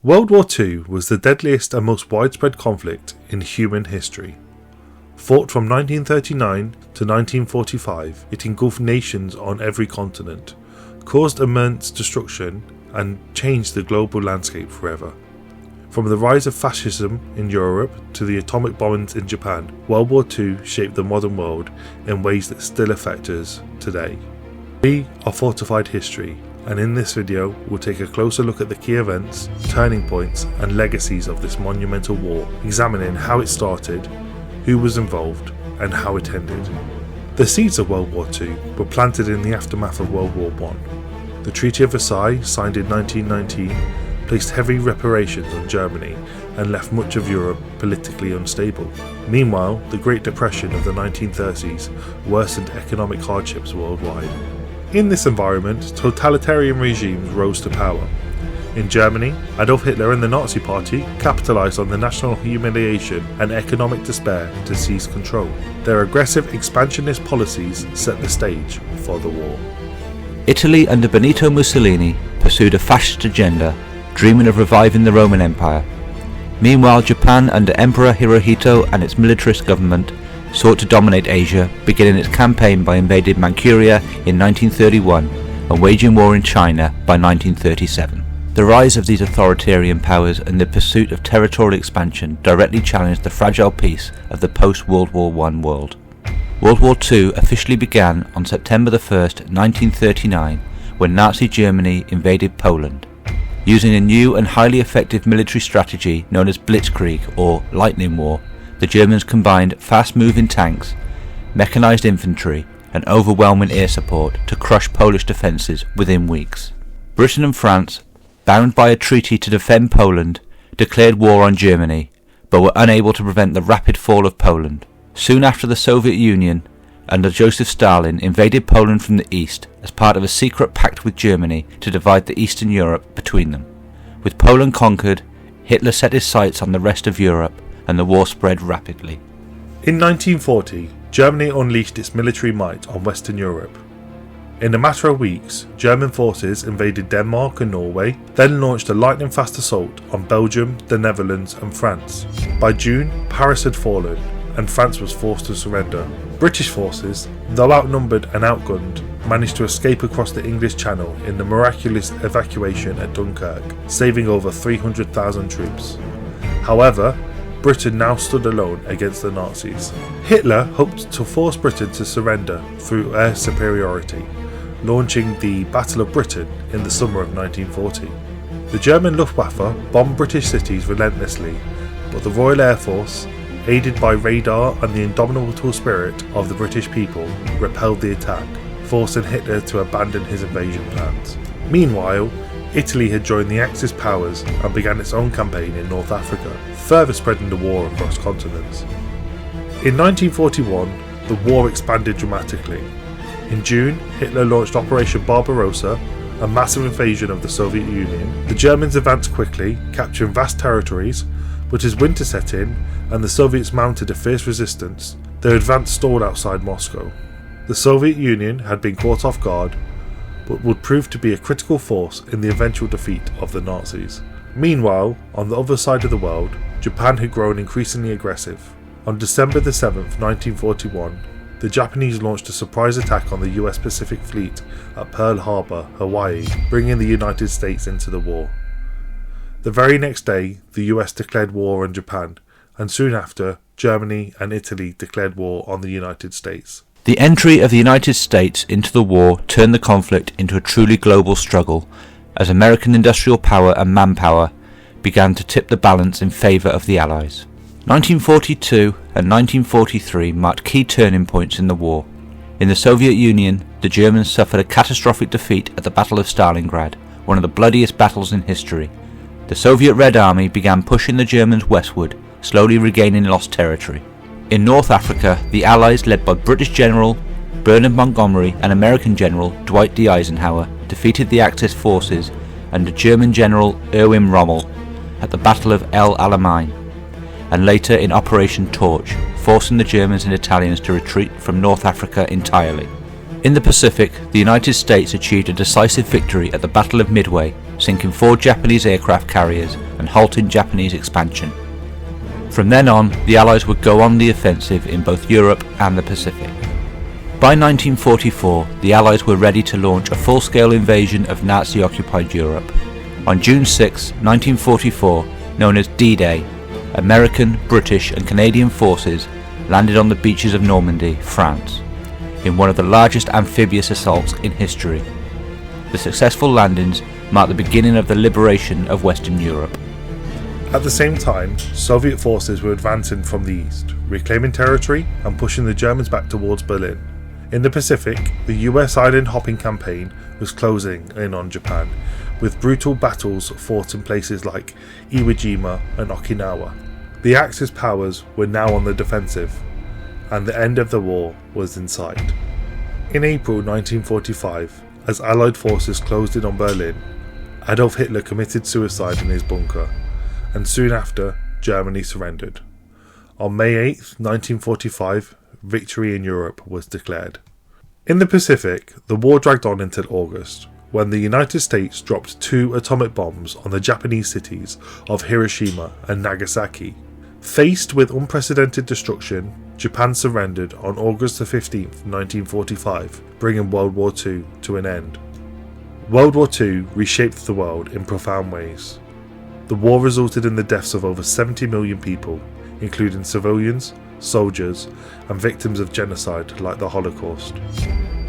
World War II was the deadliest and most widespread conflict in human history. Fought from 1939 to 1945, it engulfed nations on every continent, caused immense destruction, and changed the global landscape forever. From the rise of fascism in Europe to the atomic bombings in Japan, World War II shaped the modern world in ways that still affect us today. We are Fortified History, and in this video we'll take a closer look at the key events, turning points and legacies of this monumental war, examining how it started, who was involved and how it ended. The seeds of World War II were planted in the aftermath of World War I. The Treaty of Versailles, signed in 1919, placed heavy reparations on Germany and left much of Europe politically unstable. Meanwhile, the Great Depression of the 1930s worsened economic hardships worldwide. In this environment, totalitarian regimes rose to power. In Germany, Adolf Hitler and the Nazi Party capitalized on the national humiliation and economic despair to seize control. Their aggressive expansionist policies set the stage for the war. Italy under Benito Mussolini pursued a fascist agenda, dreaming of reviving the Roman Empire. Meanwhile, Japan under Emperor Hirohito and its militarist government sought to dominate Asia, beginning its campaign by invading Manchuria in 1931 and waging war in China by 1937. The rise of these authoritarian powers and the pursuit of territorial expansion directly challenged the fragile peace of the post-World War I world. World War II officially began on September 1st, 1939, when Nazi Germany invaded Poland. Using a new and highly effective military strategy known as Blitzkrieg or Lightning War, the Germans combined fast-moving tanks, mechanized infantry and overwhelming air support to crush Polish defences within weeks. Britain and France, bound by a treaty to defend Poland, declared war on Germany, but were unable to prevent the rapid fall of Poland. Soon after, the Soviet Union, under Joseph Stalin, invaded Poland from the east as part of a secret pact with Germany to divide the Eastern Europe between them. With Poland conquered, Hitler set his sights on the rest of Europe, and the war spread rapidly. In 1940, Germany unleashed its military might on Western Europe. In a matter of weeks, German forces invaded Denmark and Norway, then launched a lightning-fast assault on Belgium, the Netherlands and France. By June, Paris had fallen, and France was forced to surrender. British forces, though outnumbered and outgunned, managed to escape across the English Channel in the miraculous evacuation at Dunkirk, saving over 300,000 troops. However, Britain now stood alone against the Nazis. Hitler hoped to force Britain to surrender through air superiority, launching the Battle of Britain in the summer of 1940. The German Luftwaffe bombed British cities relentlessly, but the Royal Air Force, aided by radar and the indomitable spirit of the British people, repelled the attack, forcing Hitler to abandon his invasion plans. Meanwhile, Italy had joined the Axis powers and began its own campaign in North Africa, further spreading the war across continents. In 1941, the war expanded dramatically. In June, Hitler launched Operation Barbarossa, a massive invasion of the Soviet Union. The Germans advanced quickly, capturing vast territories, but as winter set in and the Soviets mounted a fierce resistance, their advance stalled outside Moscow. The Soviet Union had been caught off guard, but would prove to be a critical force in the eventual defeat of the Nazis. Meanwhile, on the other side of the world, Japan had grown increasingly aggressive. On December 7th, 1941, the Japanese launched a surprise attack on the US Pacific Fleet at Pearl Harbor, Hawaii, bringing the United States into the war. The very next day, the US declared war on Japan, and soon after, Germany and Italy declared war on the United States. The entry of the United States into the war turned the conflict into a truly global struggle, as American industrial power and manpower began to tip the balance in favour of the Allies. 1942 and 1943 marked key turning points in the war. In the Soviet Union, the Germans suffered a catastrophic defeat at the Battle of Stalingrad, one of the bloodiest battles in history. The Soviet Red Army began pushing the Germans westward, slowly regaining lost territory. In North Africa, the Allies, led by British General Bernard Montgomery and American General Dwight D. Eisenhower, defeated the Axis forces under German General Erwin Rommel at the Battle of El Alamein, and later in Operation Torch, forcing the Germans and Italians to retreat from North Africa entirely. In the Pacific, the United States achieved a decisive victory at the Battle of Midway, sinking 4 Japanese aircraft carriers and halting Japanese expansion. From then on, the Allies would go on the offensive in both Europe and the Pacific. By 1944, the Allies were ready to launch a full-scale invasion of Nazi-occupied Europe. On June 6, 1944, known as D-Day, American, British and Canadian forces landed on the beaches of Normandy, France, in one of the largest amphibious assaults in history. The successful landings marked the beginning of the liberation of Western Europe. At the same time, Soviet forces were advancing from the east, reclaiming territory and pushing the Germans back towards Berlin. In the Pacific, the US island hopping campaign was closing in on Japan, with brutal battles fought in places like Iwo Jima and Okinawa. The Axis powers were now on the defensive, and the end of the war was in sight. In April 1945, as Allied forces closed in on Berlin, Adolf Hitler committed suicide in his bunker, and soon after, Germany surrendered. On May 8, 1945, victory in Europe was declared. In the Pacific, the war dragged on until August, when the United States dropped 2 atomic bombs on the Japanese cities of Hiroshima and Nagasaki. Faced with unprecedented destruction, Japan surrendered on August 15, 1945, bringing World War II to an end. World War II reshaped the world in profound ways. The war resulted in the deaths of over 70 million people, including civilians, soldiers, and victims of genocide like the Holocaust.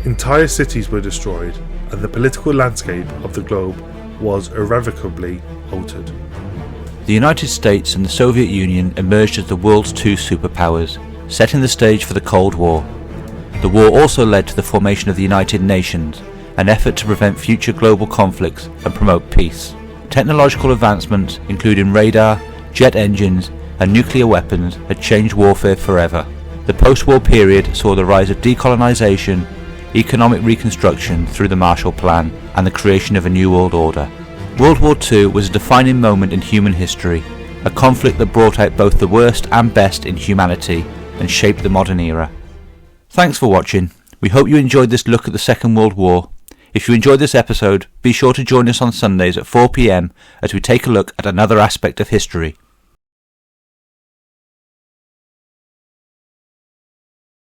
Entire cities were destroyed, and the political landscape of the globe was irrevocably altered. The United States and the Soviet Union emerged as the world's 2 superpowers, setting the stage for the Cold War. The war also led to the formation of the United Nations, an effort to prevent future global conflicts and promote peace. Technological advancements, including radar, jet engines, and nuclear weapons, had changed warfare forever. The post-war period saw the rise of decolonization, economic reconstruction through the Marshall Plan, and the creation of a new world order. World War II was a defining moment in human history, a conflict that brought out both the worst and best in humanity and shaped the modern era. Thanks for watching. We hope you enjoyed this look at the Second World War. If you enjoyed this episode, be sure to join us on Sundays at 4 p.m. as we take a look at another aspect of history.